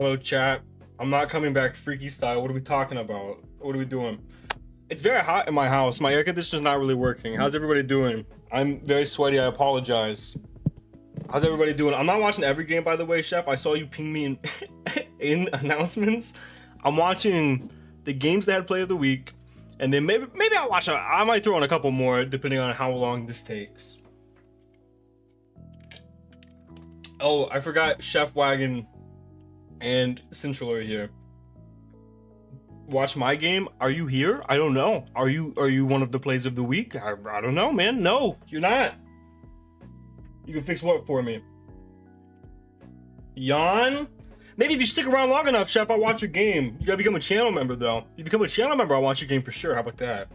Hello, chat. I'm not coming back freaky style. What are we talking about? What are we doing? It's very hot in my house. My air conditioner's not really working. How's everybody doing? I'm very sweaty. I apologize. How's everybody doing? I'm not watching every game, by the way, Chef. I saw you ping me in announcements. I'm watching the games that had play of the week, and then maybe I'll watch. I might throw in a couple more depending on how long this takes. Oh, I forgot Chef Wagon and Central are here. Watch my game. Are you here? I don't know. Are you one of the plays of the week? I don't know, man. No, you're not. You can fix what for me? Yawn? Maybe if you stick around long enough, Chef, I'll watch your game. You gotta become a channel member, though. If you become a channel member, I'll watch your game for sure. How about that?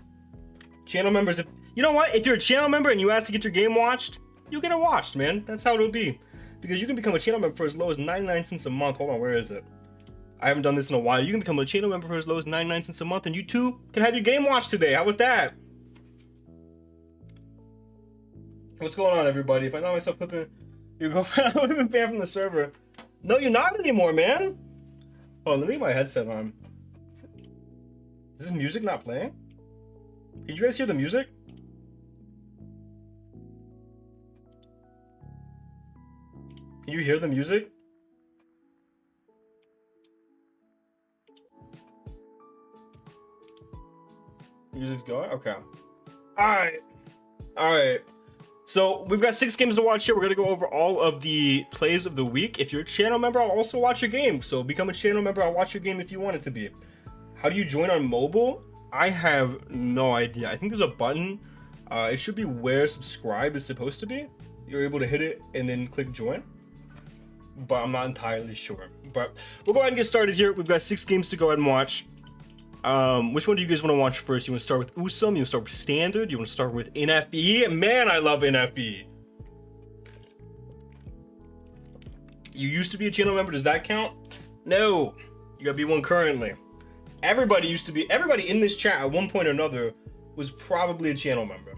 Channel members, you know what? If you're a channel member and you ask to get your game watched, you get it watched, man. That's how it'll be. Because you can become a channel member for as low as 99 cents a month. Hold on, where is it? I haven't done this in a while. You can become a channel member for as low as 99 cents a month, and you too can have your game watched today. How about that? What's going on, everybody? If I know myself flipping your girlfriend, I would have been banned from the server. No, you're not anymore, man. Oh, let me get my headset on. Is this music not playing? Can you guys hear the music? Can you hear the music? Music's going? Okay. Alright. So we've got 6 games to watch here. We're gonna go over all of the plays of the week. If you're a channel member, I'll also watch your game. So become a channel member, I'll watch your game if you want it to be. How do you join on mobile? I have no idea. I think there's a button. It should be where subscribe is supposed to be. You're able to hit it and then click join. But I'm not entirely sure. But we'll go ahead and get started here. We've got 6 games to go ahead and watch. Which one do you guys want to watch first? You want to start with USM? You want to start with Standard? You want to start with NFE? Man, I love NFE. You used to be a channel member. Does that count? No. You gotta be one currently. Everybody in this chat at one point or another was probably a channel member.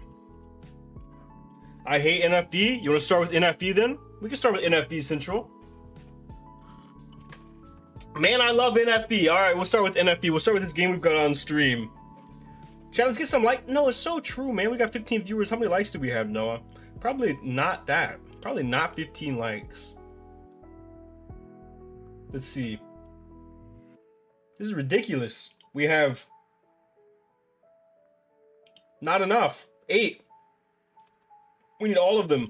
I hate NFE. You want to start with NFE then? We can start with NFE Central. Man, I love NFE. All right, we'll start with NFE. We'll start with this game we've got on stream. Chat, let's get some like. No, it's so true, man. We got 15 viewers. How many likes do we have, Noah? Probably not that. Probably not 15 likes. Let's see. This is ridiculous. We have not enough. 8. We need all of them.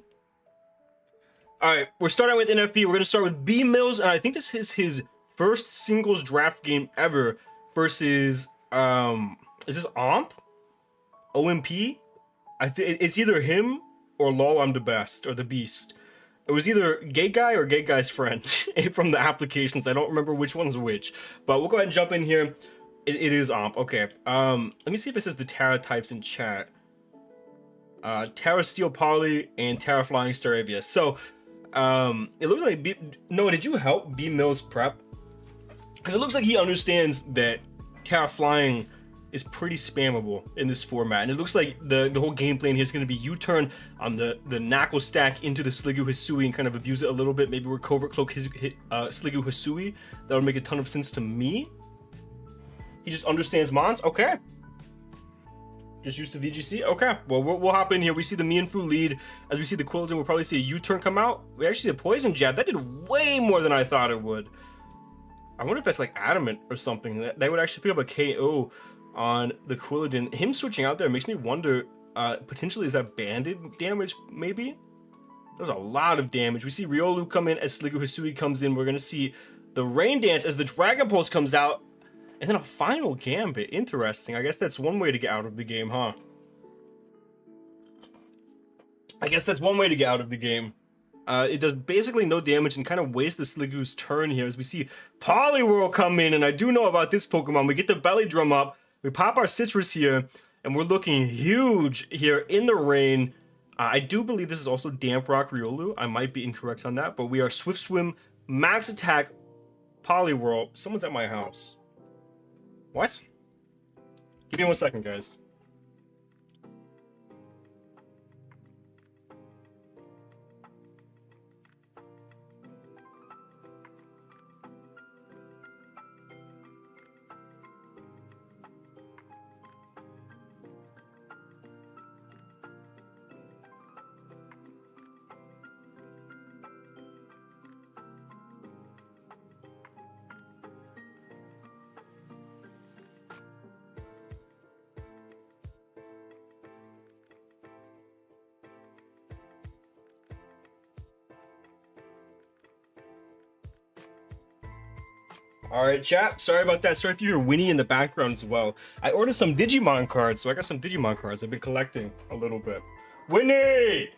All right, we're starting with NFE. We're gonna start with B Mills, and I think this is his first singles draft game ever versus is this OMP? I think it's either him or LOL I'm the best or the beast. It was either gay guy or gay guy's friend from the applications. I don't remember which one's which, but we'll go ahead and jump in here. It is OMP. Okay. Let me see if it says the Terra types in chat. Terra Steel Poly and Terra Flying Staravia. So it looks like Noah, did you help B Mills prep? Because it looks like he understands that Terra Flying is pretty spammable in this format, and it looks like the whole game plan here is going to be you turn on the Knuckle stack into the Sliggoo Hisui and kind of abuse it a little bit. Maybe we're Covert Cloak Sliggoo Hisui. That would make a ton of sense to me. He just understands Mons. Okay. Just used to VGC. Okay. Well, we'll hop in here. We see the Mienfoo lead. As we see the Quilladin, we'll probably see a U-turn come out. We actually see a Poison Jab. That did way more than I thought it would. I wonder if that's like Adamant or something. That would actually pick up a KO on the Quilladin. Him switching out there makes me wonder, potentially is that banded damage, maybe? There's a lot of damage. We see Riolu come in as Sliggoo Hisui comes in. We're going to see the Rain Dance as the Dragon Pulse comes out. And then a final Gambit. Interesting. I guess that's one way to get out of the game, huh? I guess that's one way to get out of the game. It does basically no damage and kind of wastes the Sliggoo's turn here as we see Poliwhirl come in, and I do know about this Pokemon. We get the Belly Drum up, we pop our Citrus here, and we're looking huge here in the rain. I do believe this is also Damp Rock Riolu. I might be incorrect on that, but we are Swift Swim, Max Attack, Poliwhirl. Someone's at my house. What? Give me 1 second, guys. All right, chat. Sorry about that. Sorry if you hear Winnie in the background as well. I ordered some Digimon cards, so I got some Digimon cards. I've been collecting a little bit. Winnie!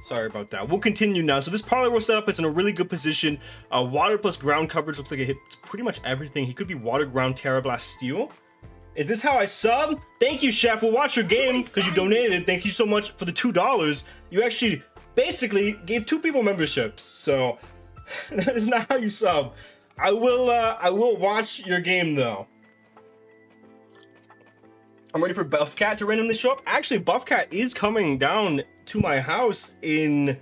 Sorry about that. We'll continue now. So this Poliwhirl setup is in a really good position. Water plus ground coverage looks like it hits pretty much everything. He could be water, ground, Terra Blast, Steel. Is this how I sub? Thank you, Chef. We'll watch your game because you donated. Thank you so much for the $2. You actually basically gave 2 people memberships. So that is not how you sub. I will watch your game though. I'm ready for Buffcat to randomly show up. Actually, Buffcat is coming down to my house in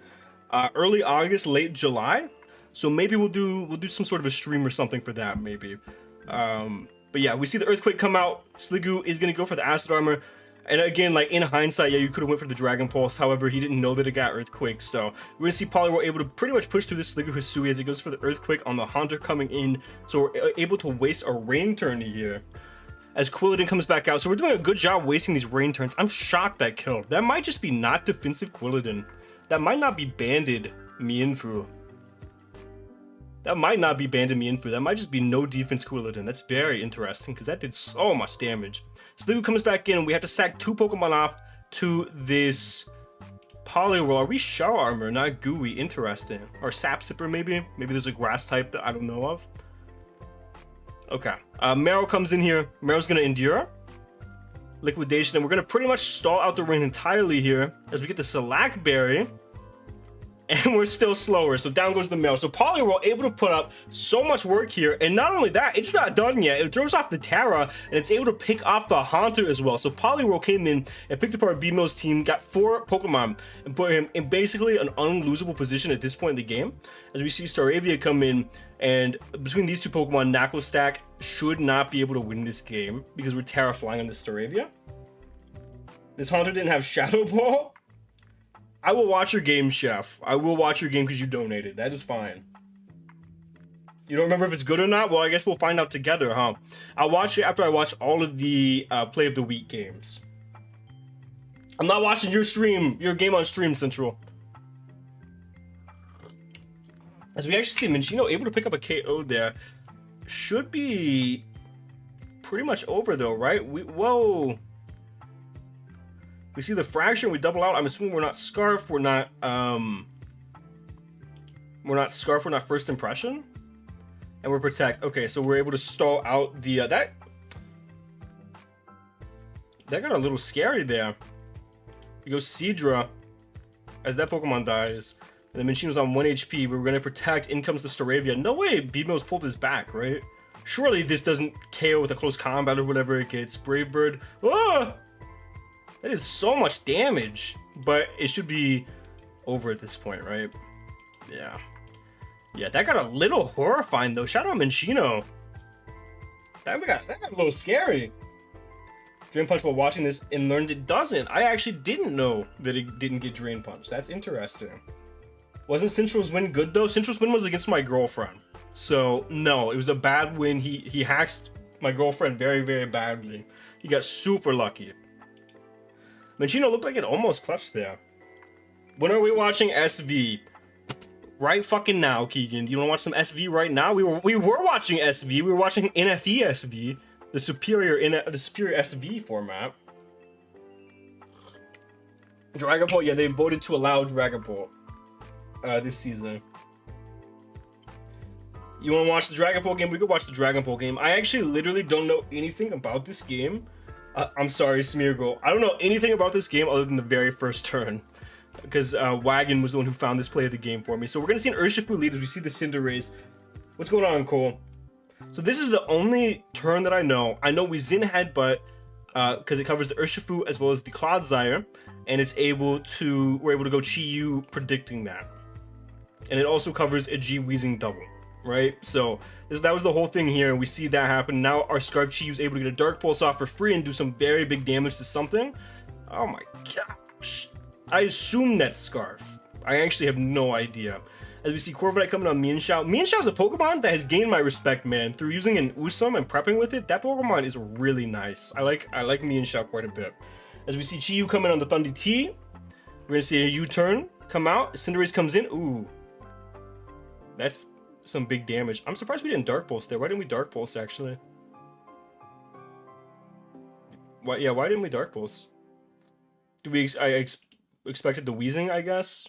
early August, late July. So maybe we'll do some sort of a stream or something for that, maybe. But yeah, we see the Earthquake come out. Sliggoo is gonna go for the Acid Armor. And again, like in hindsight, yeah, you could have went for the Dragon Pulse. However, he didn't know that it got Earthquake. So we're gonna see Poliwhirl able to pretty much push through this Sliggoo Hisui as he goes for the Earthquake on the Haunter coming in. So we're able to waste a Rain turn here as Quilladin comes back out. So we're doing a good job wasting these Rain turns. I'm shocked that killed. That might just be not defensive Quilladin. That might not be banded Mienfoo. That might not be banded Mienfoo. That might just be no defense Quilladin. That's very interesting because that did so much damage. Sliggoo comes back in and we have to sack 2 Pokemon off to this Poliwhirl. Are we Shell Armor, not Gooey? Interesting. Or Sap Sipper maybe? Maybe there's a grass type that I don't know of. Okay. Marrow comes in here. Marrow's going to Endure. Liquidation. And we're going to pretty much stall out the rain entirely here as we get the Shellac Berry. And we're still slower, so down goes the Marrow. So Poliwhirl able to put up so much work here, and not only that, it's not done yet. It throws off the Terra, and it's able to pick off the Haunter as well. So Poliwhirl came in and picked apart B-Mill's team, got 4 Pokemon, and put him in basically an unlosable position at this point in the game. As we see Staravia come in, and between these 2 Pokemon, Knuckle Stack should not be able to win this game because we're Terra flying on the Staravia. This Haunter didn't have Shadow Ball. I will watch your game, Chef. I will watch your game because you donated. That is fine. You don't remember if it's good or not? Well, I guess we'll find out together, huh? I'll watch it after I watch all of the Play of the Week games. I'm not watching your stream, your game on stream, Central. As we actually see Minccino able to pick up a KO there. Should be pretty much over though, right? Whoa. We see the Fracture and we double out. I'm assuming we're not Scarf, we're not Scarf, we're not First Impression. And we're Protect. Okay, so we're able to stall out the that got a little scary there. We go Seadra as that Pokemon dies. And then Minccino's on 1 HP. We're gonna Protect. In comes the Staravia. No way B-Mill's pulled his back, right? Surely this doesn't KO with a close combat or whatever it gets. Brave Bird. Ah! That is so much damage, but it should be over at this point, right? Yeah. Yeah, that got a little horrifying, though. Shout out Minccino. That got a little scary. Drain Punch while watching this and learned it doesn't. I actually didn't know that it didn't get Drain Punch. That's interesting. Wasn't Central's win good, though? Central's win was against my girlfriend. So, no, it was a bad win. He hacked my girlfriend very, very badly. He got super lucky. Minccino looked like it almost clutched there. When are we watching SV? Right fucking now, Keegan. Do you want to watch some SV right now? We were watching SV. We were watching NFE SV, the superior SV format. Dragon Ball, yeah, they voted to allow Dragon Ball this season. You want to watch the Dragon Ball game? We could watch the Dragon Ball game. I actually literally don't know anything about this game. I'm sorry, Smeargle. I don't know anything about this game other than the very first turn. Because Wagon was the one who found this play of the game for me. So we're going to see an Urshifu lead as we see the Cinderace. What's going on, Cole? So this is the only turn that I know. I know we Zin Headbutt because it covers the Urshifu as well as the Clodsire. And it's able to, we're able to go Chi-Yu predicting that. And it also covers a G-Weezing double. Right, so that was the whole thing here, and we see that happen. Now our Scarf Chi-Yu is able to get a Dark Pulse off for free and do some very big damage to something. Oh my gosh. I assume that's Scarf. I actually have no idea. As we see Corviknight coming on Mienshao. Mienshao's a Pokemon that has gained my respect, man. Through using an Usum and prepping with it, that Pokemon is really nice. I like Mienshao quite a bit. As we see Chi-Yu coming on the Thunder T, we're gonna see a U-turn come out. Cinderace comes in. Ooh. some big damage. I'm surprised we didn't Dark Pulse there. Why didn't we Dark Pulse actually? Why didn't we Dark Pulse? Do we expected the wheezing, I guess?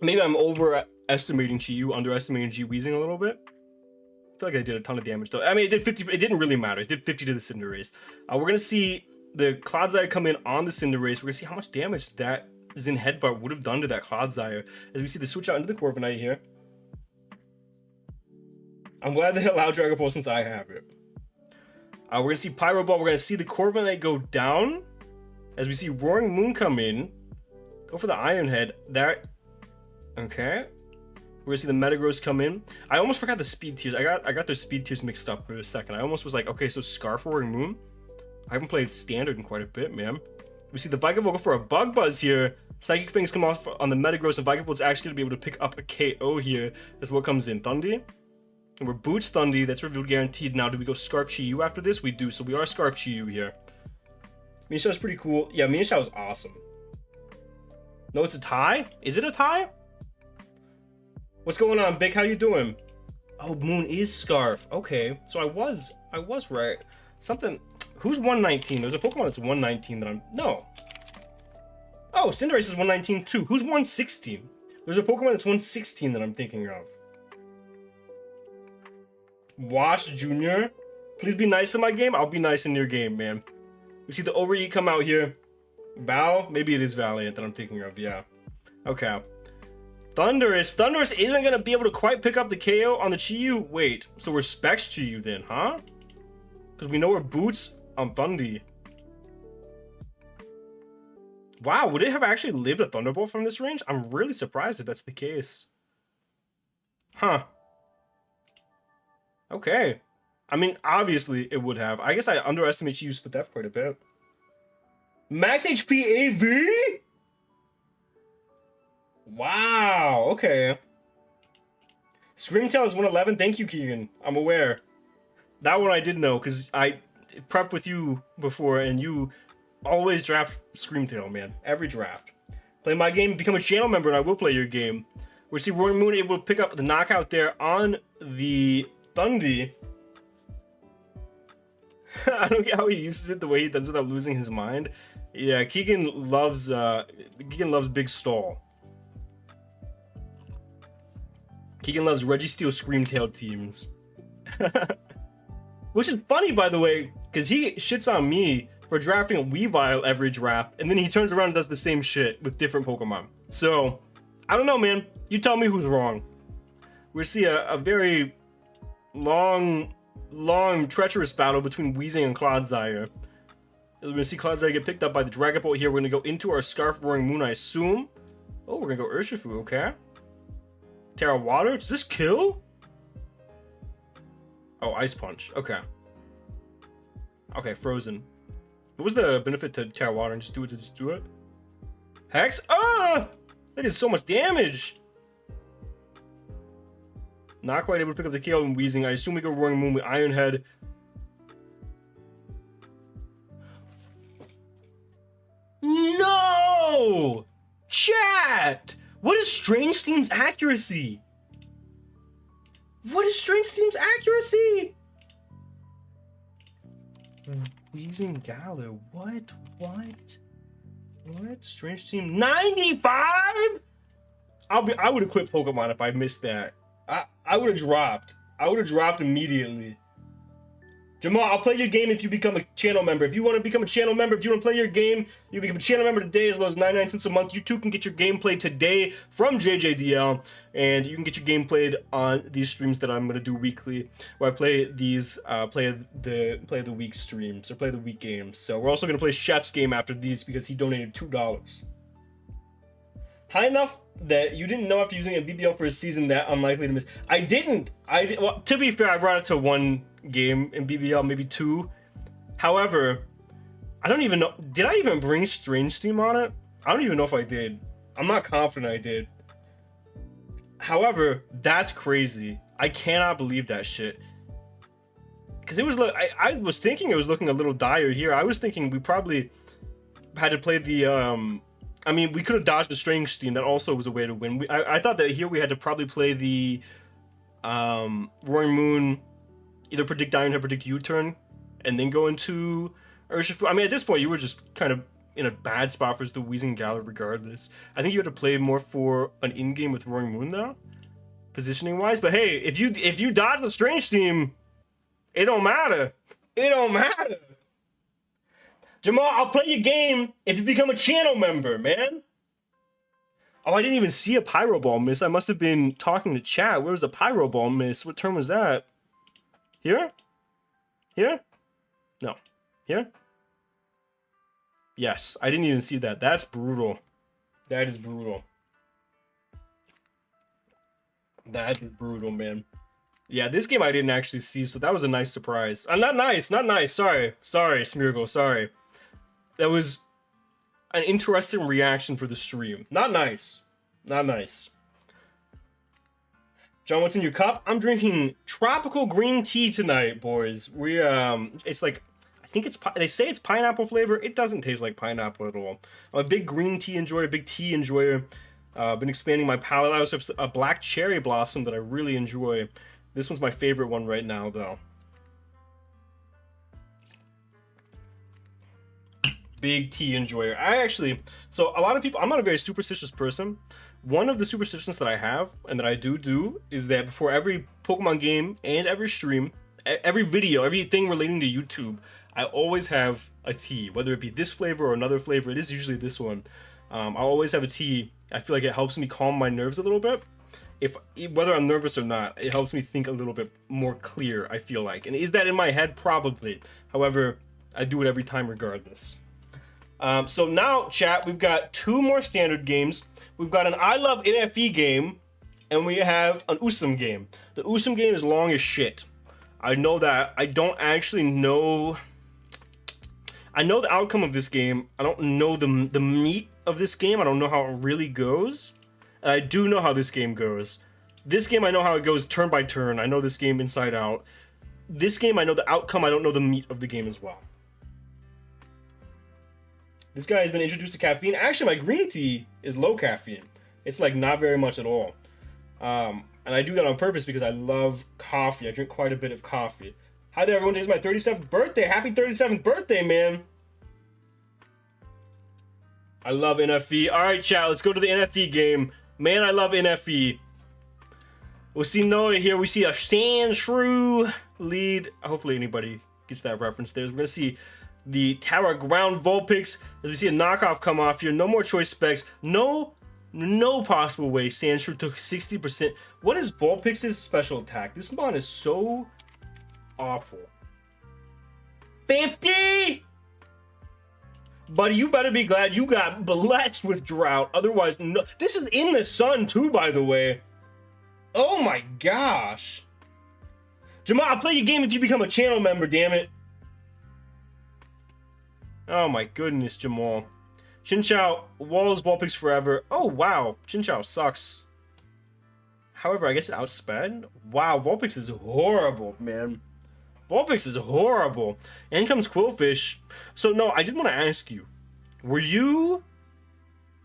Maybe I'm overestimating Chi-Yu, underestimating G-Weezing a little bit. I feel like I did a ton of damage though. I mean, it did 50. It didn't really matter. It did 50 to the Cinderace. We're gonna see the Clodsire come in on the Cinderace. We're gonna see how much damage that Zen Headbutt would have done to that Clodsire. As we see the switch out into the Corviknight here. I'm glad they allowed Dragon Pulse since I have it. We're gonna see Pyro Ball. We're gonna see the Corviknight go down. As we see Roaring Moon come in. Go for the Iron Head. That. Okay. We're gonna see the Metagross come in. I almost forgot the speed tiers. I got their speed tiers mixed up for a second. I almost was like, okay, so Scarf Roaring Moon. I haven't played Standard in quite a bit, man. We see the Vikavolt go for a Bug Buzz here. Psychic Fangs come off on the Metagross, and Vikavolt's actually gonna be able to pick up a KO here. That's what comes in. Thundy. And we're Boots Thundy. That's revealed guaranteed. Now, do we go Scarf Chi-Yu after this? We do. So we are Scarf Chi-Yu here. Minishao's pretty cool. Yeah, Minishao's awesome. No, it's a tie? Is it a tie? What's going on, Big? How you doing? Oh, Moon is Scarf. Okay, so I was right. Something. Who's 119? There's a Pokemon that's 119 that I'm. No. Oh, Cinderace is 119 too. Who's 116? There's a Pokemon that's 116 that I'm thinking of. Wash Jr. Please be nice in my game. I'll be nice in your game, man. We see the Overeat come out here. Val? Maybe it is Valiant that I'm thinking of. Yeah. Okay. Thundurus isn't gonna be able to quite pick up the KO on the Chi-Yu. Wait, so we're Specs Chi-Yu then, huh? Because we know we're Boots on Thundy. Wow, would it have actually lived a Thunderbolt from this range? I'm really surprised if that's the case. Huh. Okay. I mean, obviously it would have. I guess I underestimate Chi-Yu's Spadef quite a bit. Max HP AV? Wow, okay. Screamtail is 111. Thank you, Keegan. I'm aware. That one I did know, because I prepped with you before, and you always draft Screamtail, man. Every draft. Play my game, become a channel member, and I will play your game. We see Roaring Moon able to pick up the knockout there on the Thundy. I don't get how he uses it the way he does without losing his mind. Yeah, Keegan loves Big Stall. Keegan loves Registeel Screamtail teams. Which is funny, by the way, because he shits on me for drafting a Weavile every draft, and then he turns around and does the same shit with different Pokemon. So, I don't know, man. You tell me who's wrong. We see a very long, treacherous battle between Weezing and Clodsire. We're going to see Clodsire get picked up by the Dragon Bolt here. We're going to go into our Scarf Roaring Moon, I assume. Oh, we're going to go Urshifu, okay. Terra Water? Does this kill? Oh, Ice Punch. Okay. Okay, Frozen. What was the benefit to Terra Water and just do it to just do it? Hex? Ah! That did so much damage! Not quite able to pick up the KO and Weezing. I assume we go Roaring Moon with Iron Head. No! Chat! What is Strange Steam's accuracy? What is Strange Steam's accuracy? Weezing Galar. What? Strange Steam 95? I would have quit Pokemon if I missed that. I would have dropped. I would have dropped immediately. Jamal, I'll play your game if you become a channel member. If you want to become a channel member, if you want to play your game, you become a channel member today as low as 99 cents a month. You too can get your game played today from JJDL, and you can get your game played on these streams that I'm going to do weekly, where I play these, play the week streams, or play the week games. So we're also going to play Chef's game after these because he donated $2. High enough that you didn't know after using a BBL for a season that unlikely to miss. I didn't. Well, to be fair, I brought it to one game in BBL, maybe two. However, I don't even know. Did I even bring Strange Steam on it? I don't even know if I did. I'm not confident I did. However, that's crazy. I cannot believe that shit. Because it was like, I was thinking it was looking a little dire here. I was thinking we probably had to play the I mean, we could have dodged the Strange Steam. That also was a way to win. I thought that here we had to probably play the Roaring Moon, either predict Diamond Head, predict U-turn, and then go into Urshifu. I mean, at this point, you were just kind of in a bad spot for the Weezing Galar regardless. I think you had to play more for an in-game with Roaring Moon, though, positioning-wise. But hey, if you dodge the Strange Steam, it don't matter. It don't matter. Jamal, I'll play your game if you become a channel member, man. Oh, I didn't even see a Pyro Ball miss. I must have been talking to chat. Where was a Pyro Ball miss? What turn was that? Here? Here? No. Here? Yes, I didn't even see that. That's brutal. That is brutal. That is brutal, man. Yeah, this game I didn't actually see, so that was a nice surprise. Not nice, not nice. Sorry, Smeargle, sorry. That was an interesting reaction for the stream. Not nice. Not nice. John, what's in your cup? I'm drinking tropical green tea tonight, boys. It's like, I think they say it's pineapple flavor. It doesn't taste like pineapple at all. I'm a big green tea enjoyer, big tea enjoyer. Been expanding my palate. I also have a black cherry blossom that I really enjoy. This one's my favorite one right now, though. Big tea enjoyer. So a lot of people, I'm not a very superstitious person. One of the superstitions that I have, and that I do, is that before every Pokemon game and every stream, every video, everything relating to YouTube, I always have a tea. Whether it be this flavor or another flavor, it is usually this one. I always have a tea. I feel like it helps me calm my nerves a little bit. Whether I'm nervous or not, it helps me think a little bit more clear, I feel like. And is that in my head? Probably. However, I do it every time regardless. So now, chat, we've got 2 more standard games. We've got an I Love NFE game, and we have an Usum game. The Usum game is long as shit. I know that. I don't actually know... I know the outcome of this game. I don't know the meat of this game. I don't know how it really goes. And I do know how this game goes. This game, I know how it goes turn by turn. I know this game inside out. This game, I know the outcome. I don't know the meat of the game as well. This guy has been introduced to caffeine. Actually, my green tea is low caffeine. It's like not very much at all. And I do that on purpose because I love coffee. I drink quite a bit of coffee. Hi there, everyone. Today's my 37th birthday. Happy 37th birthday, man. I love NFE. All right, chat. Let's go to the NFE game. Man, I love NFE. We'll see Noah here. We see a Sandshrew lead. Hopefully anybody gets that reference there. We're going to see the Tower Ground Vulpix. As we see a knockoff come off here. No more choice specs. No possible way Sandshrew took 60%. What is Vulpix's special attack? This mon is so awful. 50? Buddy, you better be glad you got blessed with drought. Otherwise, no. This is in the sun too, by the way. Oh my gosh. Jamal, I'll play your game if you become a channel member, damn it. Oh my goodness, Jamal. Chinchou, Walls, Vulpix forever. Oh wow, Chinchou sucks. However, I guess it outsped. Wow, Vulpix is horrible, man. Vulpix is horrible. And in comes Quillfish. So no, I did want to ask you, were you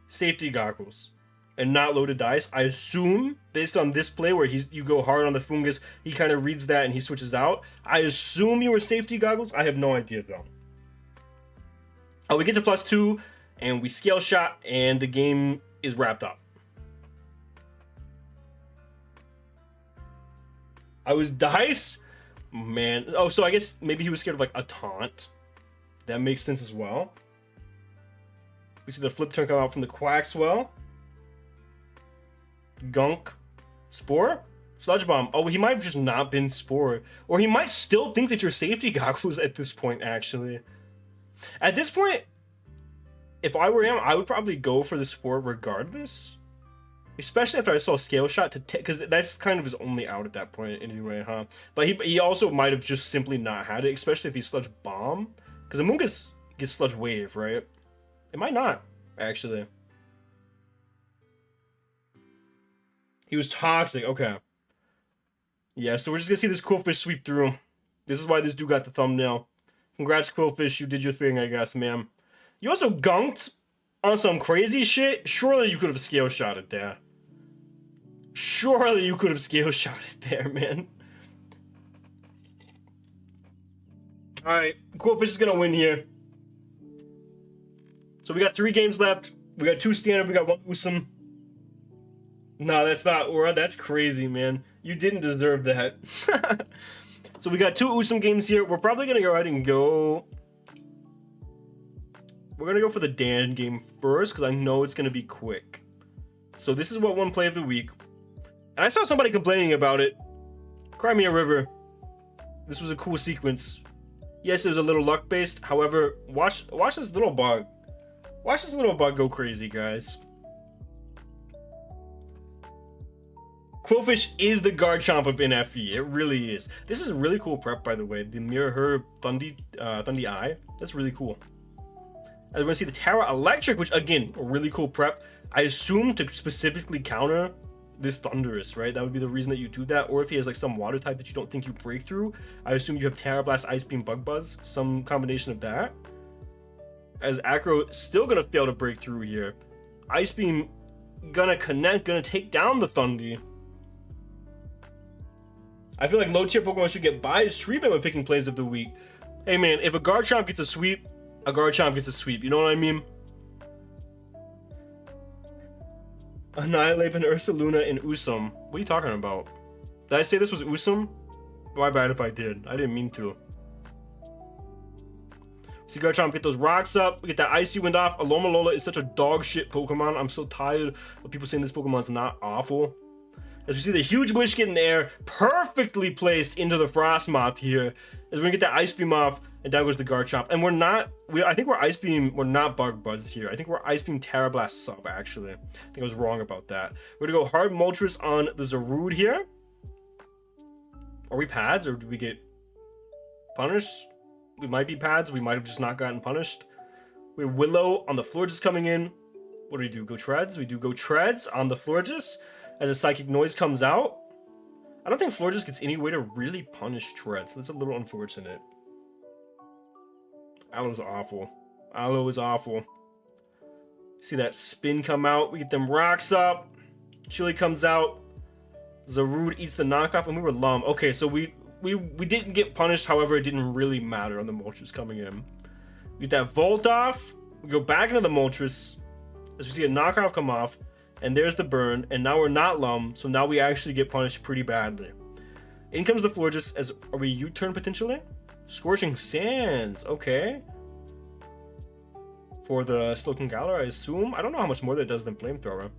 safety goggles and not loaded dice? I assume, based on this play where you go hard on the Fungus, he kind of reads that and he switches out. I assume you were safety goggles. I have no idea though. Oh, we get to +2 and we scale shot and the game is wrapped up. I was dice? Man. Oh, so I guess maybe he was scared of like a taunt. That makes sense as well. We see the flip turn come out from the Quaxwell. Gunk. Spore? Sludge Bomb. Oh, he might have just not been Spore. Or he might still think that you're safety goggles at this point, actually. At this point, if I were him, I would probably go for the Spore regardless. Especially after I saw Scale Shot to because that's kind of his only out at that point anyway, huh? But he also might have just simply not had it, especially if he Sludge Bomb. Because Amoonguss gets Sludge Wave, right? It might not, actually. He was toxic, okay. Yeah, so we're just gonna see this Quillfish sweep through. This is why this dude got the thumbnail. Congrats, Quillfish, you did your thing, I guess, man. You also gunked on some crazy shit, surely you could have scale shot it there. Surely you could have scale shot it there, man. Alright, Quillfish is gonna win here. So we got 3 games left. We got 2 standard, we got 1 Usum. No, that's not Aura. That's crazy, man. You didn't deserve that. So we got 2 Usum games here. We're probably gonna go ahead and go... We're gonna go for the Dan game first, because I know it's gonna be quick. So this is what one play of the week. And I saw somebody complaining about it. Crimea River. This was a cool sequence. Yes, it was a little luck-based. However, watch this little bug. Watch this little bug go crazy, guys. Quillfish is the Garchomp of NFE. It really is. This is a really cool prep, by the way. The Mirror Her Thundy Eye. That's really cool. We're going to see the Terra Electric, which, again, a really cool prep. I assume to specifically counter this Thunderous, right? That would be the reason that you do that. Or if he has like some water type that you don't think you break through, I assume you have Terra Blast, Ice Beam, Bug Buzz, some combination of that. As Acro still gonna fail to break through here. Ice Beam gonna connect, gonna take down the Thundy. I feel like low tier Pokemon should get biased treatment when picking plays of the week. Hey man, if a Garchomp gets a sweep, a Garchomp gets a sweep. You know what I mean? Annihilate and Ursaluna and Usum. What are you talking about? Did I say this was Usum? My bad if I did. I didn't mean to. See Garchomp get those rocks up. We get that Icy Wind off. Alomomola is such a dog shit Pokemon. I'm so tired of people saying this Pokemon's not awful. As we see the huge Wish get in the air, perfectly placed into the Frostmoth here. As we're gonna get that Ice Beam off, and down goes the Garchomp. And we're not, I think we're Ice Beam, we're not Bug Buzz here. I think we're Ice Beam Terra Blast sub, actually. I think I was wrong about that. We're gonna go Hard Moltres on the Zarude here. Are we pads, or did we get punished? We might be pads, we might have just not gotten punished. We have Willow on the Florges coming in. What do we do? Go Treads? We do go Treads on the Florges as a Psychic Noise comes out. I don't think Florges gets any way to really punish Treads. That's a little unfortunate. Aloe's awful. Aloe is awful. See that spin come out. We get them rocks up. Chili comes out. Zarude eats the knockoff, and we were Lum. Okay, so we didn't get punished. However, it didn't really matter on the Moltres coming in. We get that Volt off. We go back into the Moltres as we see a knockoff come off. And there's the burn. And now we're not Lum, so now we actually get punished pretty badly. In comes the Florges. As are we U-turn potentially? Scorching Sands, okay. For the Slowking Galar, I assume. I don't know how much more that does than Flamethrower.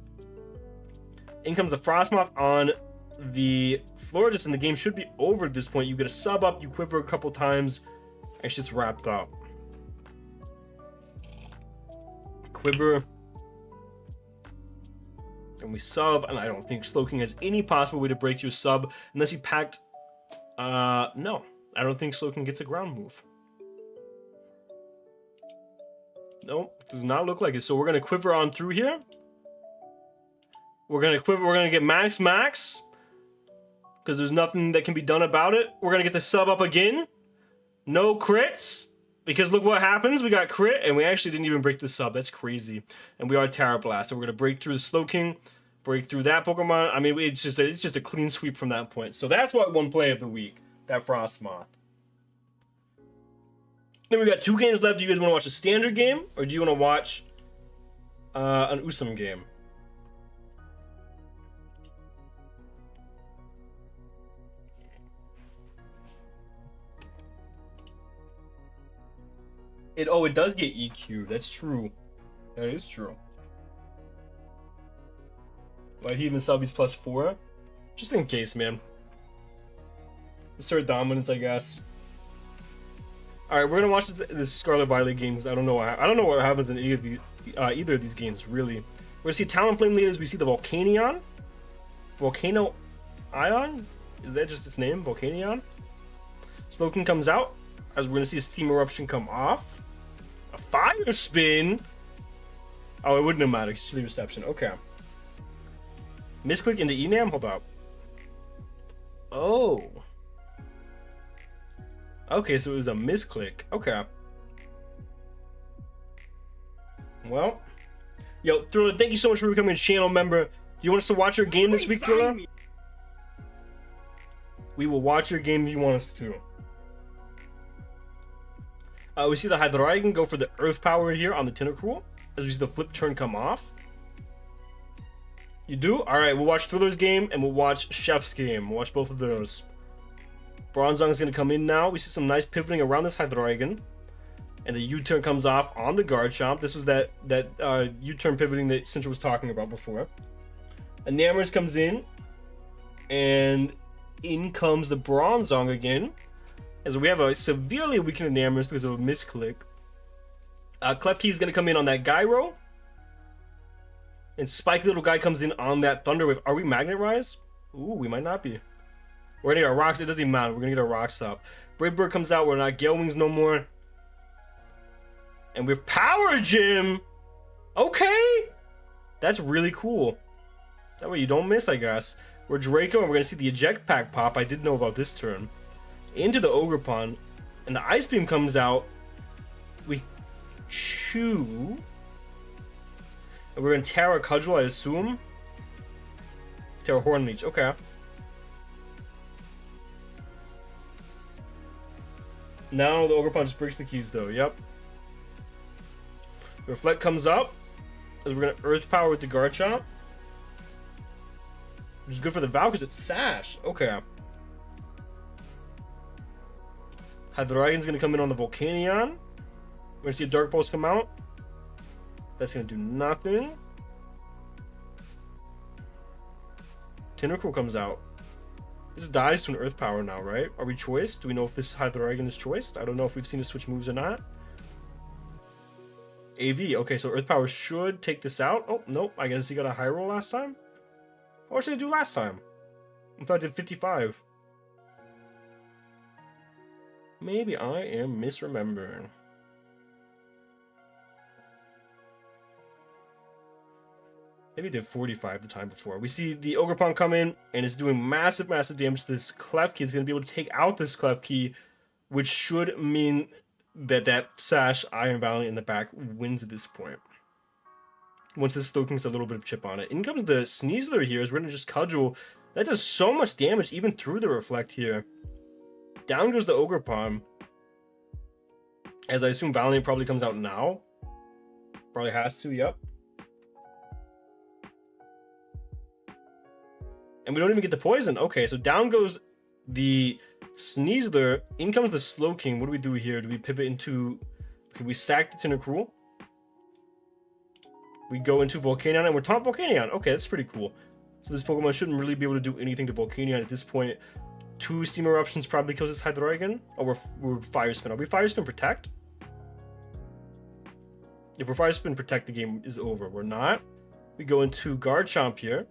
In comes the Frostmoth on the Florges, and the game should be over at this point. You get a sub up, you quiver a couple times, and shit's wrapped up. Quiver. And we sub, and I don't think Slowking has any possible way to break your sub unless he packed. No. I don't think Slowking gets a ground move. Nope, does not look like it. So we're gonna quiver on through here. We're gonna quiver, we're gonna get max, because there's nothing that can be done about it. We're gonna get the sub up again. No crits, because look what happens. We got crit, and we actually didn't even break the sub. That's crazy. And we are Terra Blast, so we're gonna break through the Slowking, break through that Pokemon. I mean, it's just a clean sweep from that point. So that's what one play of the week. That Frostmoth. Then we got 2 games left. Do you guys want to watch a standard game, or do you want to watch an Usum game? It does get EQ. That's true. That is true. Why'd he even sub these +4? Just in case, man. Assert dominance, I guess. All right, we're gonna watch this Scarlet Violet game because I don't know what happens in either of these games really. We're gonna see Talonflame leaders. We see the Volcanion, Volcano Ion. Is that just its name, Volcanion? Slowking comes out as we're gonna see a Steam Eruption come off. A Fire Spin. Oh, it wouldn't have mattered. Chilly Reception. Okay. Misclick into Enam. Hold up. Oh. Okay, so it was a misclick. Okay. Well, Yo, Thriller, thank you so much for becoming a channel member. Do you want us to watch your game this week, Thriller? We will watch your game if you want us to. We see the Hydreigon go for the Earth Power here on the Tentacruel, as we see the flip turn come off. You do? Alright, we'll watch Thriller's game and we'll watch Chef's game. We'll watch both of those. Bronzong is going to come in now. We see some nice pivoting around this Hydreigon. And the U-turn comes off on the Garchomp. This was that U-turn pivoting that Central was talking about before. Enamorus comes in. And in comes the Bronzong again. As we have a severely weakened Enamorus because of a misclick. Klefki is going to come in on that Gyro. And Spike Little Guy comes in on that Thunder Wave. Are we Magnet Rise? Ooh, we might not be. We're going to get our Rocks. It doesn't even matter. We're going to get our Rocks up. Brave Bird comes out. We're not Gale Wings no more. And we have Power Gym. Okay. That's really cool. That way you don't miss, I guess. We're Draco, and we're going to see the Eject Pack pop. I didn't know about this turn. Into the Ogerpon. And the Ice Beam comes out. We chew. And we're going to Terra Cudgel, I assume. Terra Horn Leech. Okay. Now the Ogerpon just breaks the keys, though. Yep. The Reflect comes up. As we're going to Earth Power with the Garchomp. Which is good for the Val because it's Sash. Okay. Hydreigon's going to come in on the Volcanion. We're going to see a Dark Pulse come out. That's going to do nothing. Tentacruel comes out. This dies to an Earth Power now, right? Are we choiced? Do we know if this Hydreigon is choiced? I don't know if we've seen it switch moves or not. AV. Okay, so Earth Power should take this out. Oh, nope. I guess he got a high roll last time. What did I do last time? I thought I did 55. Maybe I am misremembering. Maybe I did 45 the time before. We see the Ogerpon come in, and it's doing massive, massive damage to this Klefki. It's going to be able to take out this Klefki, which should mean that Sash Iron Valley in the back wins at this point. Once this Stoking has a little bit of chip on it. In comes the Sneasler here, as we're going to just Cudgel. That does so much damage, even through the Reflect here. Down goes the Ogerpon. As I assume Valiant probably comes out now. Probably has to, yep. And we don't even get the poison. Okay, so down goes the Sneasler. In comes the Slowking. What do we do here? Do we pivot into... Okay, we sack the Tentacruel. We go into Volcanion, and we're top Volcanion. Okay, that's pretty cool. So this Pokemon shouldn't really be able to do anything to Volcanion at this point. 2 Steam Eruptions probably kills this Hydreigon. Oh, we're Fire Spin. Are we Fire Spin Protect? If we're Fire Spin Protect, the game is over. We're not. We go into Garchomp here.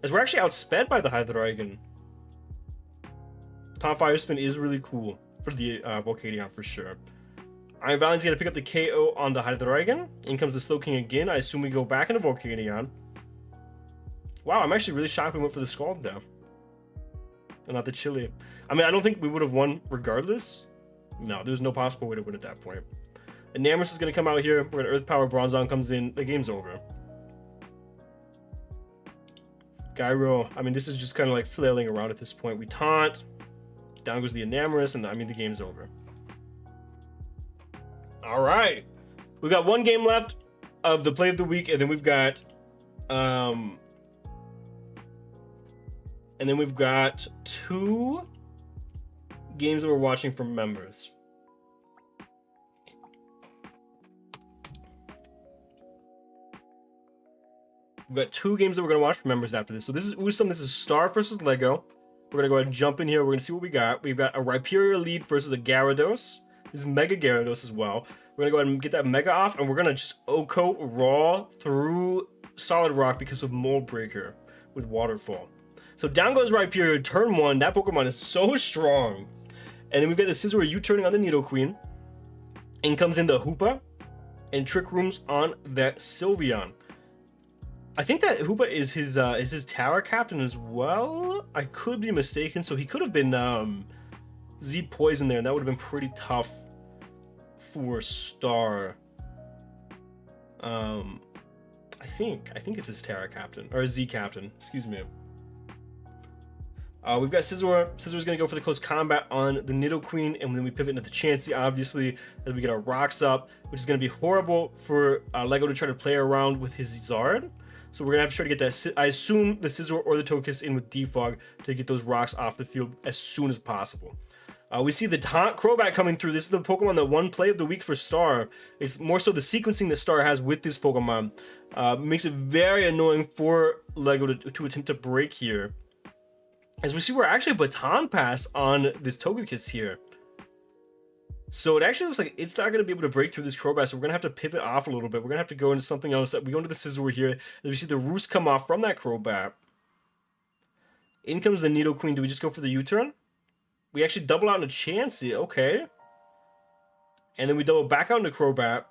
As we're actually outsped by the Hydreigon. Top Fire Spin is really cool for the Volcanion for sure. Iron Valiant's going to pick up the KO on the Hydreigon. In comes the Slowking again. I assume we go back into Volcanion. Wow, I'm actually really shocked we went for the Scald though. And not the Chili. I mean, I don't think we would have won regardless. No, there's no possible way to win at that point. Enamorus is going to come out here. We're going to Earth Power. Bronzong comes in. The game's over. Gyro. I mean, this is just kind of like flailing around at this point. We taunt. Down goes the Enamorus. And I mean, the game's over. All right. We've got one game left of the play of the week. And then we've got... And then we've got 2 games that we're watching from members. We've got 2 games that we're going to watch from members after this. So this is Usum. This is Star versus Lego. We're going to go ahead and jump in here. We're going to see what we got. We've got a Rhyperior Elite versus a Gyarados. This is Mega Gyarados as well. We're going to go ahead and get that Mega off. And we're going to just Oko Raw through Solid Rock because of Mold Breaker with Waterfall. So down goes Rhyperior, turn 1. That Pokemon is so strong. And then we've got the Scizor U-turning on the Nidoqueen. In comes in the Hoopa. And Trick Rooms on that Sylveon. I think that Hoopa is his Tower Captain as well. I could be mistaken. So he could have been Z Poison there. And that would have been pretty tough for Star. I think it's his Terra captain or Z captain. Excuse me. We've got Scizor. Scizor's going to go for the close combat on the Nidoqueen, and then we pivot into the Chansey, obviously, as we get our rocks up, which is going to be horrible for Lego to try to play around with his Zard. So we're going to have to try to get that, I assume, the Scizor or the Togekiss in with Defog to get those rocks off the field as soon as possible. We see the Taunt Crobat coming through. This is the Pokemon that won Play of the Week for Star. It's more so the sequencing that Star has with this Pokemon. Makes it very annoying for Lego to attempt to break here. As we see, we're actually Baton Pass on this Togekiss here. So it actually looks like it's not going to be able to break through this Crobat, so we're going to have to pivot off a little bit. We're going to have to go into something else. We go into the Scizor here, as we see the Roost come off from that Crobat. In comes the Nidoqueen. Do we just go for the U-turn? We actually double out into Chansey, okay. And then we double back out into Crobat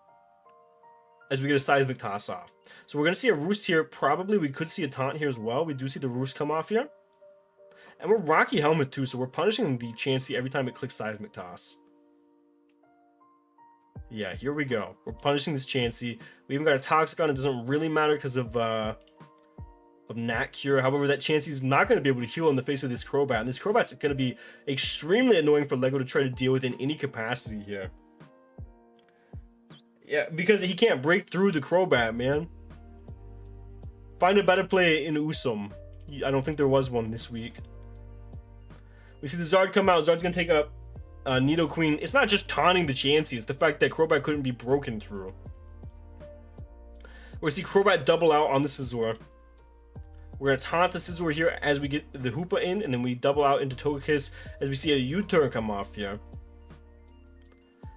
as we get a Seismic Toss off. So we're going to see a Roost here. Probably we could see a Taunt here as well. We do see the Roost come off here. And we're Rocky Helmet too, so we're punishing the Chansey every time it clicks Seismic Toss. Yeah, here we go. We're punishing this Chansey. We even got a Toxicon. It doesn't really matter because of Nat Cure. However, that Chansey's not going to be able to heal in the face of this Crobat. And this Crobat's going to be extremely annoying for Lego to try to deal with in any capacity here. Yeah, because he can't break through the Crobat, man. Find a better play in Usum. I don't think there was one this week. We see the Zard come out. Zard's going to take up Nidoqueen. It's not just taunting the Chansey. It's the fact that Crobat couldn't be broken through. We see Crobat double out on the Scizor. We're going to taunt the Scizor here as we get the Hoopa in. And then we double out into Togekiss as we see a U-turn come off here.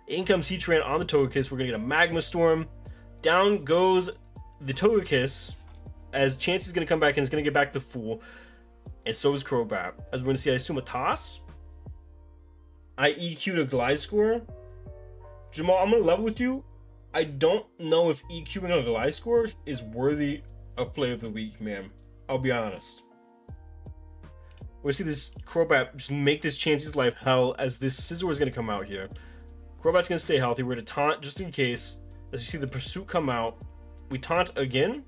In comes Heatran on the Togekiss. We're going to get a Magma Storm. Down goes the Togekiss as Chansey's going to come back and is going to get back to full. And so is Crobat. As we're going to see, I assume a toss. I EQ'd a Gliscor. Jamal, I'm going to level with you. I don't know if EQing a Gliscor is worthy of Play of the Week, man. I'll be honest. We're going to see this Crobat just make this Chansey's life hell as this Scizor is going to come out here. Crobat's going to stay healthy. We're going to taunt just in case. As you see the Pursuit come out. We taunt again.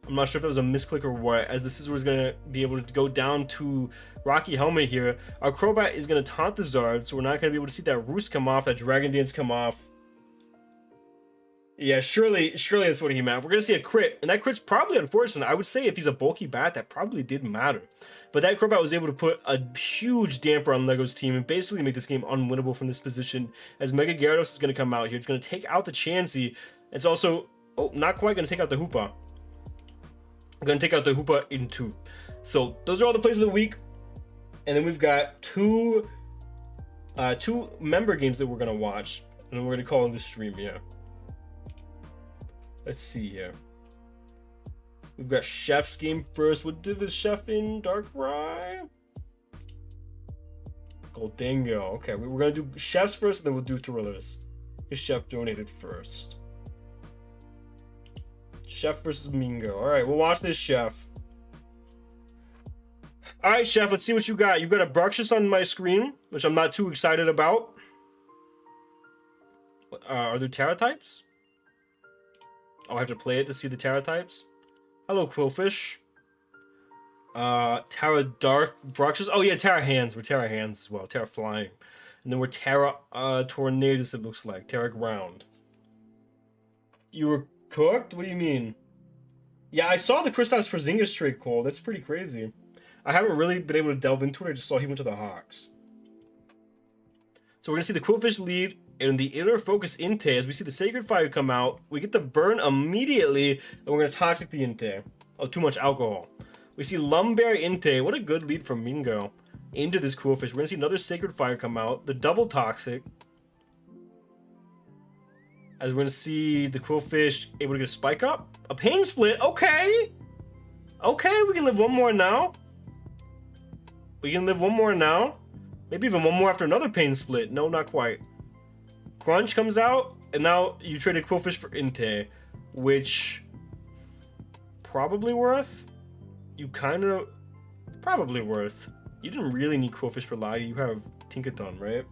I'm not sure if it was a misclick or what, as the Scizor is going to be able to go down to Rocky Helmet here. Our Crobat is going to taunt the Zard, so we're not going to be able to see that Roost come off, that Dragon Dance come off. Yeah, surely that's what he meant. We're going to see a crit, and that crit's probably unfortunate. I would say if he's a bulky bat, that probably did matter. But that Crobat was able to put a huge damper on Lego's team and basically make this game unwinnable from this position, as Mega Gyarados is going to come out here. It's going to take out the Chansey. It's also, oh, not quite going to take out the Hoopa. I'm going to take out the Hoopa in 2. So those are all the plays of the week. And then we've got two member games that we're going to watch. And then we're going to call in the stream, yeah. Let's see here. We've got Chef's game first. What did the Chef in Darkrai? Goldango. Okay, we're going to do Chef's first, and then we'll do Thrillers. His Chef donated first. Chef versus Mingo. Alright, we'll watch this, Chef. Alright, Chef, let's see what you got. You've got a Bruxish on my screen, which I'm not too excited about. Are there Terra types? Oh, I have to play it to see the Terra types. Hello, Quillfish. Terra Dark Bruxish. Oh, yeah, Terra Hands. We're Terra Hands as well. Terra Flying. And then we're Terra Tornadus, it looks like. Terra Ground. You were cooked? What do you mean? Yeah, I saw the Kristaps Porzingis trade call. That's pretty crazy. I haven't really been able to delve into it. I just saw he went to the Hawks. So we're going to see the Quillfish lead and the Inner Focus Inte. As we see the Sacred Fire come out, we get the burn immediately, and we're going to Toxic the Inte. Oh, too much alcohol. We see Lumberry Inte. What a good lead from Mingo into this Quillfish. We're going to see another Sacred Fire come out. The double Toxic. As we're going to see the Quillfish able to get a Spike Up. A Pain Split. Okay. Okay, we can live one more now. We can live one more now. Maybe even one more after another Pain Split. No, not quite. Crunch comes out, and now you traded Quillfish for Inte, which probably worth. You kind of probably worth. You didn't really need Quillfish for Lagi. You have Tinkaton, right?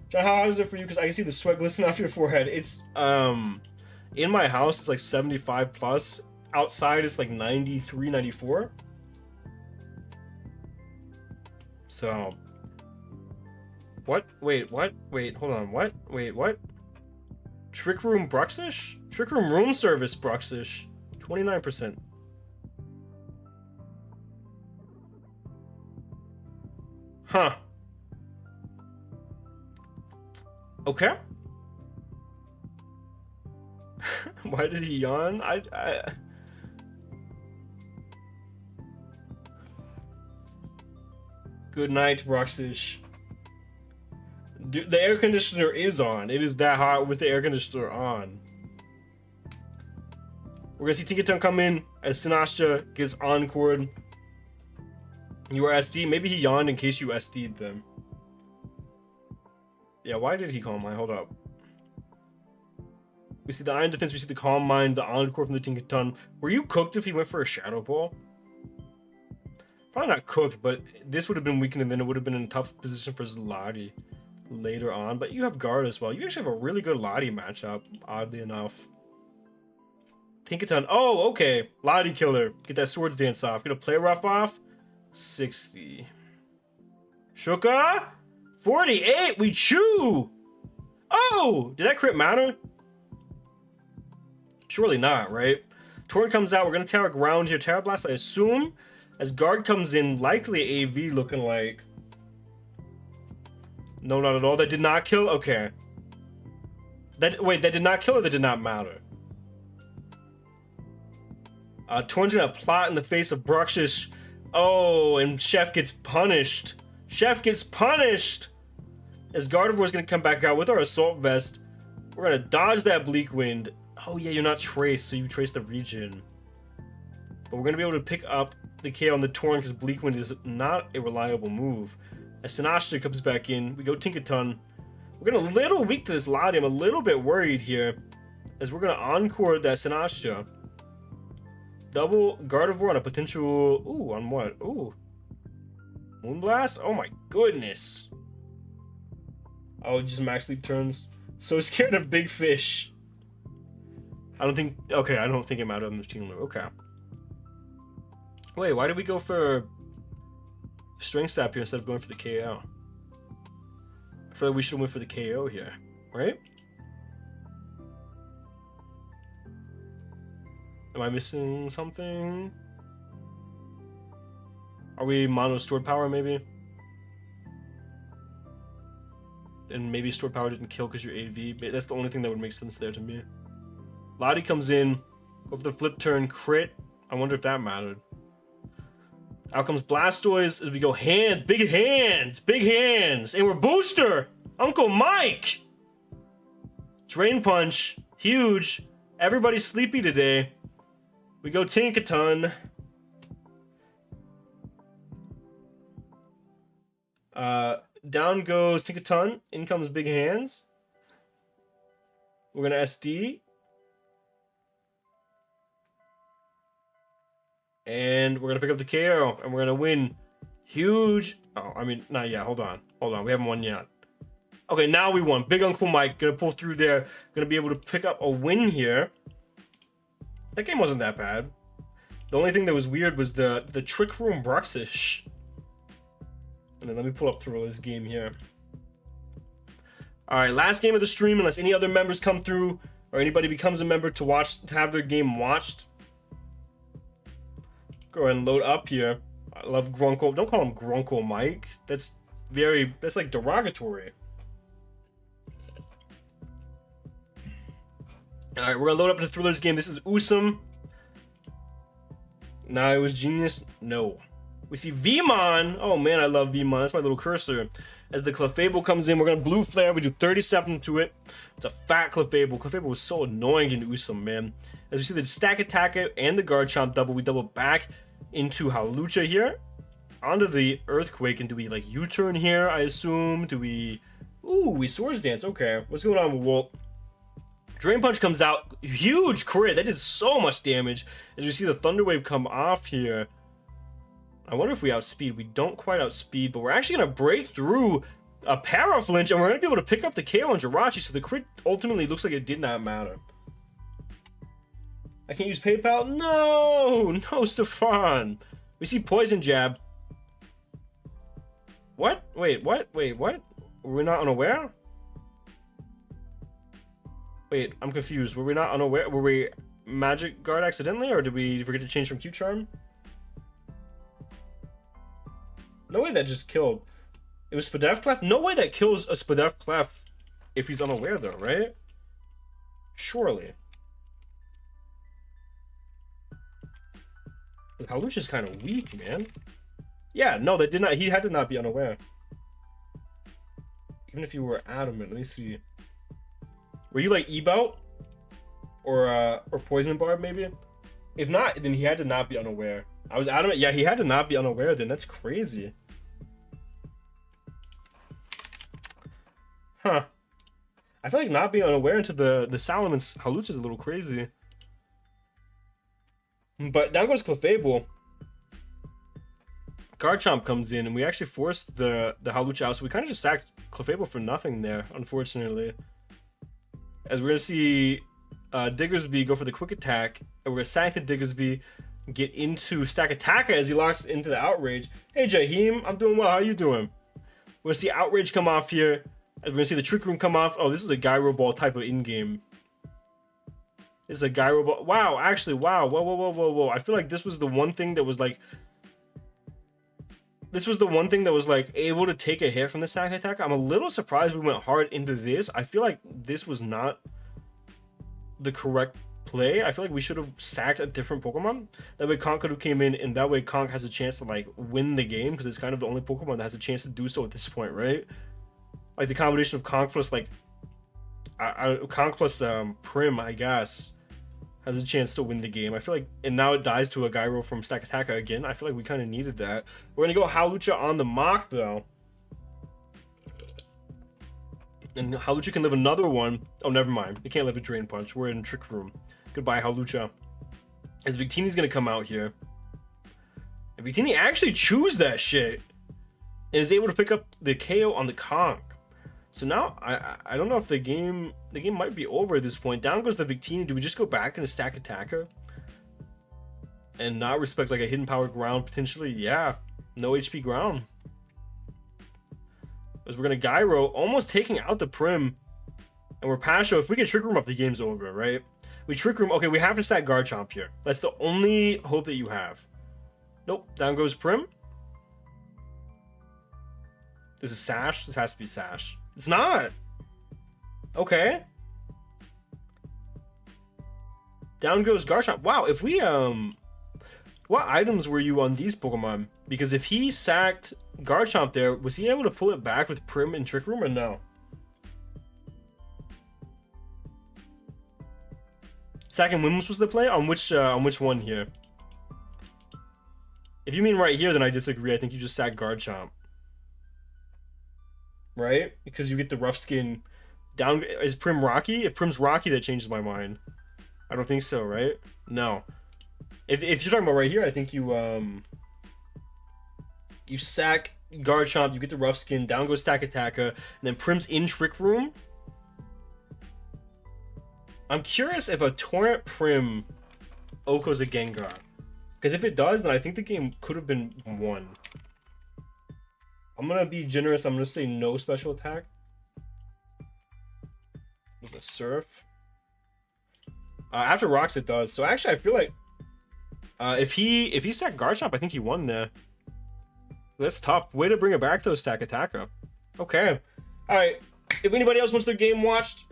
John, how hot is it for you? Because I can see the sweat glistening off your forehead. It's in my house it's like 75 plus. Outside it's like 93, 94. So what? Wait, what? Wait, hold on. What? Wait, what? Trick Room Bruxish? Trick Room Room Service Bruxish. 29%. Huh. Okay. Why did he yawn? I... Good night, Bruxish. The air conditioner is on. It is that hot with the air conditioner on. We're gonna see Tinkaton come in as Sinasha gets encored. You are SD. Maybe he yawned in case you SD'd them. Yeah, why did he Calm Mind? Hold up. We see the Iron Defense, we see the Calm Mind, the Encore from the Tinkaton. Were you cooked if he went for a Shadow Ball? Probably not cooked, but this would have been weakened and then it would have been in a tough position for Zlati later on. But you have guard as well. You actually have a really good Lottie matchup, oddly enough. Tinkaton. Oh, okay. Lottie killer. Get that Swords Dance off. Get a Play Rough off. 60. Shuka? 48. We chew. Oh, did that crit matter? Surely not, right? Torrent comes out. We're going to Terra Ground here. Terra Blast, I assume. As guard comes in, likely AV looking like... No, not at all. That did not kill? Okay. Wait, that did not kill or that did not matter? Torrent's gonna plot in the face of Bruxish. Oh, and Chef gets punished. Chef gets punished! As Gardevoir's gonna come back out with our Assault Vest. We're gonna dodge that Bleak Wind. Oh yeah, you're not traced, so you trace the region. But we're gonna be able to pick up the KO on the Torrent because Bleak Wind is not a reliable move. As Sinasha comes back in, we go Tinkaton. We're getting a little weak to this Lottie. I'm a little bit worried here. As we're gonna Encore that Sinasha. Double Gardevoir on a potential... Ooh, on what? Ooh. Moonblast? Oh my goodness. Oh, just max leap turns. So scared of Big Fish. I don't think... Okay, I don't think it mattered on the team lure. Okay. Wait, why did we go for Strength Sap here instead of going for the KO? I feel like we should have went for the KO here, right? Am I missing something? Are we mono stored power maybe? And maybe stored power didn't kill because you're AV. That's the only thing that would make sense there to me. Lottie comes in, go for the flip turn, crit. I wonder if that mattered. Out comes Blastoise as we go hands, big hands, big hands. And we're booster! Uncle Mike! Drain Punch, huge. Everybody's sleepy today. We go Tinkaton. Down goes Tinkaton. In comes Big Hands. We're gonna SD. And we're gonna pick up the KO. And we're gonna win. Huge. Oh, I mean, not yet. Hold on. Hold on. We haven't won yet. Okay, now we won. Big Uncle Mike. Gonna pull through there. Gonna be able to pick up a win here. That game wasn't that bad. The only thing that was weird was the Trick Room Bruxish. And then let me pull up through this game here. Alright, last game of the stream, unless any other members come through or anybody becomes a member to have their game watched. Go ahead and load up here. I love Grunkle. Don't call him Grunkle Mike. That's like derogatory. Alright, we're gonna load up the Thrillers game. This is Usum. Nah, it was Genius. No. We see Vmon. Oh man, I love Vmon. That's my little cursor. As the Clefable comes in, we're gonna Blue Flare. We do 37 to it. It's a fat Clefable. Clefable was so annoying in Usum, man. As we see the Stack Attacker and the Guard Chomp double, we double back into Hawlucha here. Onto the Earthquake, and do we like U-turn here, I assume? Do we... Ooh, we Swords Dance. Okay, what's going on with Walt? Drain Punch comes out. Huge crit. That did so much damage. As we see the Thunder Wave come off here. I wonder if we outspeed. We don't quite outspeed, but we're actually going to break through a para flinch, and we're going to be able to pick up the KO on Jirachi, so the crit ultimately looks like it did not matter. I can't use PayPal? No, Stefan. We see poison jab. What? Wait, what? Wait, what? Were we not unaware? Wait, I'm confused. Were we not unaware? Were we magic guard accidentally, or did we forget to change from Q charm? No way that just killed. It was Spadev Clef? No way that kills a Spadev Clef if he's unaware though, right? Surely. Halucha's kind of weak, man. Yeah, no, that did not. He had to not be unaware. Even if you were adamant, let me see. Were you like E-Belt? Or Poison Barb, maybe? If not, then he had to not be unaware. I was adamant. Yeah, he had to not be unaware then. That's crazy. Huh. I feel like not being unaware into the Salamon's Halucha is a little crazy. But down goes Clefable. Garchomp comes in, and we actually forced the Halucha out, so we kind of just sacked Clefable for nothing there, unfortunately. As we're going to see Diggersby go for the quick attack, and we're going to sack the Diggersby, get into Stack Attacker as he locks into the Outrage. Hey, Jaheim, I'm doing well. How you doing? We're going to see Outrage come off here. We're going to see the Trick Room come off. Oh, this is a Gyro Ball type of in-game. This is a Gyro Ball. Wow, actually, wow. Whoa. I feel like this was the one thing that was like... This was the one thing that was like able to take a hit from the Stack Attack. I'm a little surprised we went hard into this. I feel like this was not the correct play. I feel like we should have sacked a different Pokemon. That way Conk could have came in, and that way Conk has a chance to like win the game, because it's kind of the only Pokemon that has a chance to do so at this point, right? Like the combination of Conk plus like Conk plus Prim, I guess, has a chance to win the game. I feel like, and now it dies to a Gyro from Stack Attacker again. I feel like we kind of needed that. We're gonna go Halucha on the Mach though, and Halucha can live another one. Oh, never mind. It can't live a Drain Punch. We're in Trick Room. Goodbye, Halucha. As Victini's gonna come out here, and Victini actually chews that shit and is able to pick up the KO on the Conk. So now I don't know if the game might be over at this point. Down goes the Victini. Do we just go back into Stack Attacker and not respect like a hidden power ground potentially? Yeah, no HP ground. As we're gonna Gyro, almost taking out the Prim, and we're Pasho. If we get Trick Room up, the game's over, right? We Trick Room. Okay, we have to stack Garchomp here. That's the only hope that you have. Nope. Down goes Prim. This is Sash. This has to be Sash. It's not. Okay. Down goes Garchomp. Wow, if we what items were you on these Pokemon? Because if he sacked Garchomp there, was he able to pull it back with Prim and Trick Room or no? Sacking Wimps was the play? On which one here? If you mean right here, then I disagree. I think you just sacked Garchomp. Right? Because you get the rough skin down. Is Prim Rocky? If Prim's Rocky, that changes my mind. I don't think so, right? No. If you're talking about right here, I think you sack Garchomp, you get the rough skin, down goes Stack Attacker, and then Prim's in Trick Room. I'm curious if a Torrent Prim Oko's a Gengar. Because if it does, then I think the game could have been won. I'm going to be generous. I'm going to say no special attack. With a Surf. After Rocks, it does. So actually, I feel like if he stacked Garchomp, I think he won there. So that's tough. Way to bring it back, though, Stack Attacker. Okay. All right. If anybody else wants their game watched,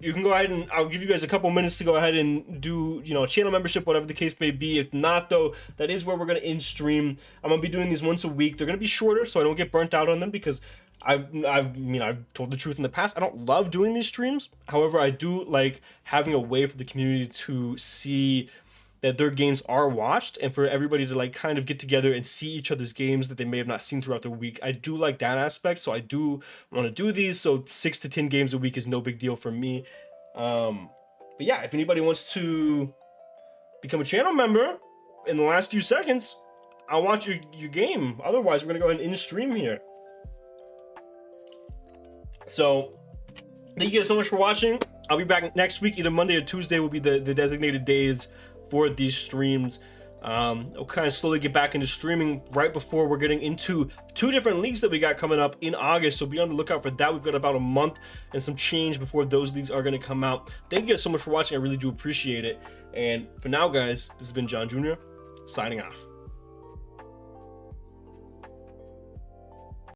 you can go ahead and I'll give you guys a couple minutes to go ahead and do, you know, channel membership, whatever the case may be. If not, though, that is where we're going to end stream. I'm going to be doing these once a week. They're going to be shorter, so I don't get burnt out on them, because I've told the truth in the past. I don't love doing these streams. However, I do like having a way for the community to see that their games are watched, and for everybody to like kind of get together and see each other's games that they may have not seen throughout the week. I do like that aspect, so I do want to do these. So 6 to 10 games a week is no big deal for me. But yeah, if anybody wants to become a channel member in the last few seconds, I'll watch your game. Otherwise, we're gonna go ahead and end stream here. So thank you guys so much for watching. I'll be back next week. Either Monday or Tuesday will be the designated days for these streams. I'll kind of slowly get back into streaming right before we're getting into 2 different leagues that we got coming up in August, so be on the lookout for that. We've got about a month and some change before those leagues are going to come out. Thank you guys so much for watching. I really do appreciate it. And for now, guys, this has been John Jr. signing off.